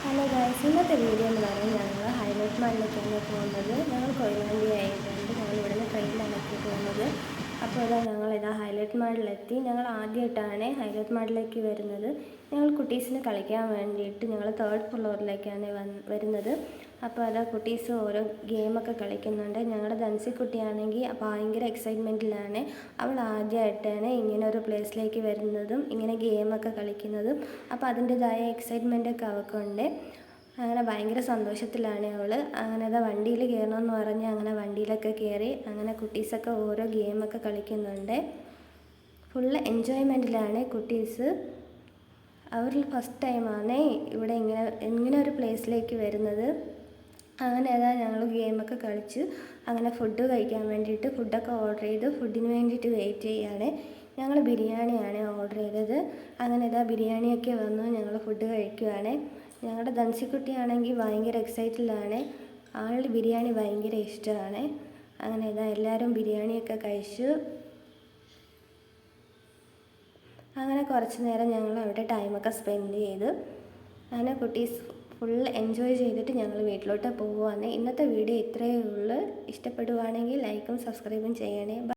Hello guys, ഇന്നത്തെ video എന്ന് പറയുന്നത് ഞങ്ങൾ ഹൈലൈറ്റ് മാളിലേക്കാണ് പോകുന്നത്. ഞങ്ങൾ കൊയിലാണ്ടി ആയിട്ടുണ്ട്. ഞങ്ങൾ ഇവിടുന്ന് ട്രെയിനിലാണ് പോകുന്നത്. അപ്പോൾ ഞങ്ങളിതാ ഹൈലൈറ്റ് മാളിലെത്തി. ഞങ്ങൾ ആദ്യമായിട്ടാണ് ഹൈലൈറ്റ് മാളിലേക്ക് വരുന്നത്. ഞങ്ങൾ കുട്ടീസിന് കളിക്കാൻ വേണ്ടിയിട്ട് ഞങ്ങൾ 3rd ഫ്ലോറിലേക്കാണ് വരുന്നത്. അപ്പോൾ കുട്ടീസ് ഓരോ ഗെയിമൊക്കെ കളിക്കുന്നുണ്ട്. ഞങ്ങളുടെ ദൻസിക്കുട്ടിയാണെങ്കിൽ ഭയങ്കര എക്സൈറ്റ്മെൻറ്റിലാണ്. അവൾ ആദ്യമായിട്ടാണ് ഇങ്ങനെ ഒരു പ്ലേസിലേക്ക് വരുന്നതും ഇങ്ങനെ ഗെയിമൊക്കെ കളിക്കുന്നതും. അപ്പോൾ അതിൻ്റെതായ എക്സൈറ്റ്മെൻറ്റൊക്കെ അവൾക്കുണ്ട്. അങ്ങനെ ഭയങ്കര സന്തോഷത്തിലാണ് അവൾ. അങ്ങനെ വണ്ടിയിൽ കയറണമെന്ന് പറഞ്ഞ് അങ്ങനെ വണ്ടിയിലൊക്കെ കയറി. അങ്ങനെ കുട്ടീസൊക്കെ ഓരോ ഗെയിമൊക്കെ കളിക്കുന്നുണ്ട്. ഫുള്ള് എൻജോയ്മെൻറ്റിലാണ് കുട്ടീസ്. അവർ ഫസ്റ്റ് ടൈമാണ് ഇവിടെ ഇങ്ങനെ ഒരു പ്ലേസിലേക്ക് വരുന്നത്. അങ്ങനെ ഞങ്ങൾ ഗെയിമൊക്കെ കളിച്ച് അങ്ങനെ ഫുഡ് കഴിക്കാൻ വേണ്ടിയിട്ട് ഫുഡൊക്കെ ഓർഡർ ചെയ്ത് ഫുഡിന് വേണ്ടിയിട്ട് വെയിറ്റ് ചെയ്യുകയാണ്. ഞങ്ങൾ ബിരിയാണിയാണ് ഓർഡർ ചെയ്തത്. അങ്ങനെ ബിരിയാണിയൊക്കെ വന്നു. ഞങ്ങൾ ഫുഡ് കഴിക്കുകയാണ്. ഞങ്ങളുടെ ദൻസിക്കുട്ടിയാണെങ്കിൽ ഭയങ്കര എക്സൈറ്റഡിലാണ്. ആളുടെ ബിരിയാണി ഭയങ്കര ഇഷ്ടമാണ്. അങ്ങനെ എല്ലാവരും ബിരിയാണിയൊക്കെ കഴിച്ചു. അങ്ങനെ കുറച്ച് നേരം ഞങ്ങൾ അവിടെ ടൈമൊക്കെ സ്പെൻഡ് ചെയ്ത് അങ്ങനെ കുട്ടീസ് ഫുൾ എൻജോയ് ചെയ്തിട്ട് ഞങ്ങൾ വീട്ടിലോട്ട് പോവുകയാണ്. ഇന്നത്തെ വീഡിയോ ഇത്രയേ ഉള്ളൂ. ഇഷ്ടപ്പെടുവാണെങ്കിൽ ലൈക്കും സബ്സ്ക്രൈബും ചെയ്യണേ.